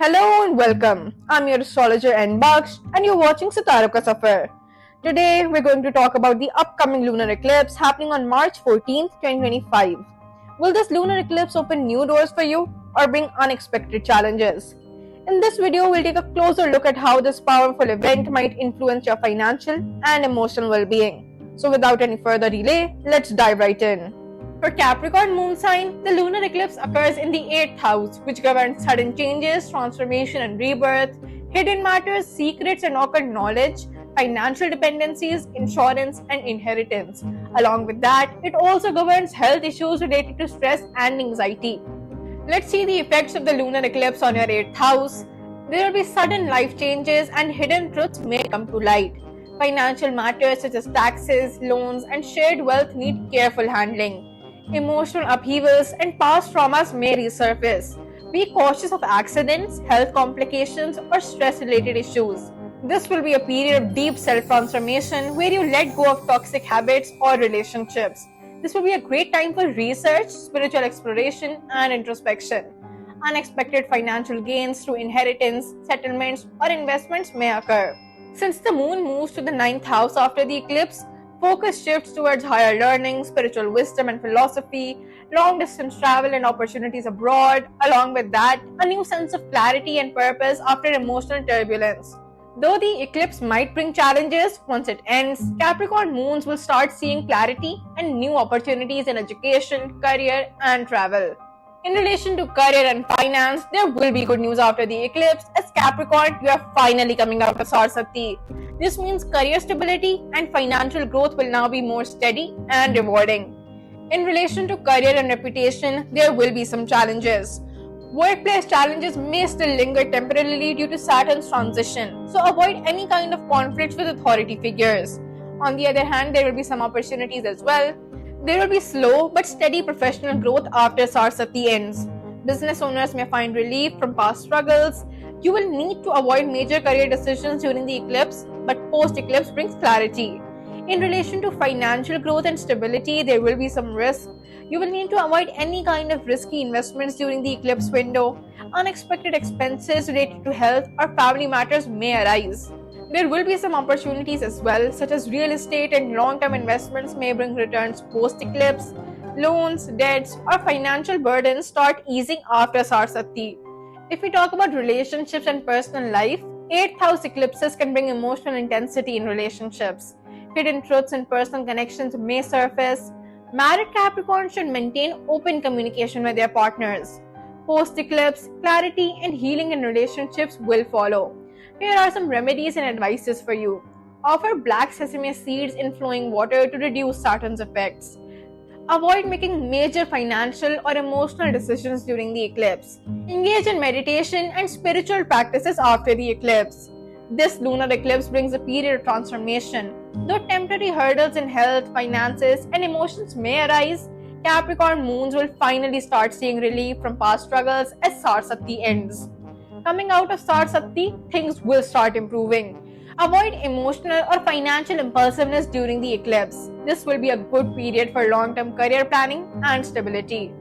Hello and welcome. I'm your astrologer N Baksh and you're watching Sitaro Ka Safar. Today we're going to talk about the upcoming lunar eclipse happening on March 14th, 2025. Will this lunar eclipse open new doors for you or bring unexpected challenges? In this video, we'll take a closer look at how this powerful event might influence your financial and emotional well-being. So without any further delay, let's dive right in. For Capricorn moon sign, the lunar eclipse occurs in the 8th house, which governs sudden changes, transformation and rebirth, hidden matters, secrets and occult knowledge, financial dependencies, insurance and inheritance. Along with that, it also governs health issues related to stress and anxiety. Let's see the effects of the lunar eclipse on your 8th house. There will be sudden life changes and hidden truths may come to light. Financial matters such as taxes, loans and shared wealth need careful handling. Emotional upheavals and past traumas may resurface. Be cautious of accidents, health complications, or stress-related issues. This will be a period of deep self-transformation where you let go of toxic habits or relationships. This will be a great time for research, spiritual exploration, and introspection. Unexpected financial gains through inheritance, settlements, or investments may occur. Since the moon moves to the 9th house after the eclipse, focus shifts towards higher learning, spiritual wisdom and philosophy, long-distance travel and opportunities abroad. Along with that, a new sense of clarity and purpose after emotional turbulence. Though the eclipse might bring challenges, once it ends, Capricorn moons will start seeing clarity and new opportunities in education, career, and travel. In relation to career and finance, there will be good news after the eclipse. As Capricorn, you are finally coming out of Sarsati. This means career stability and financial growth will now be more steady and rewarding. In relation to career and reputation, there will be some challenges. Workplace challenges may still linger temporarily due to Saturn's transition, so avoid any kind of conflicts with authority figures. On the other hand, there will be some opportunities as well. There will be slow but steady professional growth after Sarsati ends. Business owners may find relief from past struggles. You will need to avoid major career decisions during the eclipse, but post-eclipse brings clarity. In relation to financial growth and stability, there will be some risk. You will need to avoid any kind of risky investments during the eclipse window. Unexpected expenses related to health or family matters may arise. There will be some opportunities as well, such as real estate and long-term investments may bring returns post-eclipse. Loans, debts, or financial burdens start easing after Sarsati. If we talk about relationships and personal life, 8th house eclipses can bring emotional intensity in relationships. Hidden truths and personal connections may surface. Married Capricorn should maintain open communication with their partners. Post-eclipse, clarity and healing in relationships will follow. Here are some remedies and advices for you. Offer black sesame seeds in flowing water to reduce Saturn's effects. Avoid making major financial or emotional decisions during the eclipse. Engage in meditation and spiritual practices after the eclipse. This lunar eclipse brings a period of transformation. Though temporary hurdles in health, finances, and emotions may arise, Capricorn moons will finally start seeing relief from past struggles as Sarsati ends. Coming out of Sarsati, things will start improving. Avoid emotional or financial impulsiveness during the eclipse. This will be a good period for long-term career planning and stability.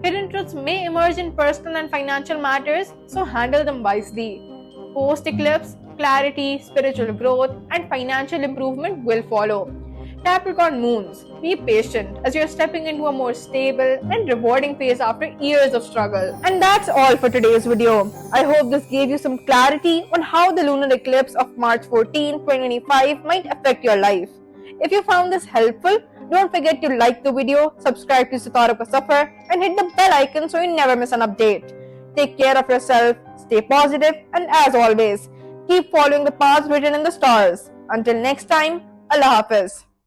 Hidden truths may emerge in personal and financial matters, so handle them wisely. Post-eclipse, clarity, spiritual growth, and financial improvement will follow. Capricorn moons, be patient as you're stepping into a more stable and rewarding phase after years of struggle. And that's all for today's video. I hope this gave you some clarity on how the lunar eclipse of March 14, 2025 might affect your life. If you found this helpful, don't forget to like the video, subscribe to Sitaro Ka Safar, and hit the bell icon so you never miss an update. Take care of yourself, stay positive, and as always, keep following the paths written in the stars. Until next time, Allah Hafiz.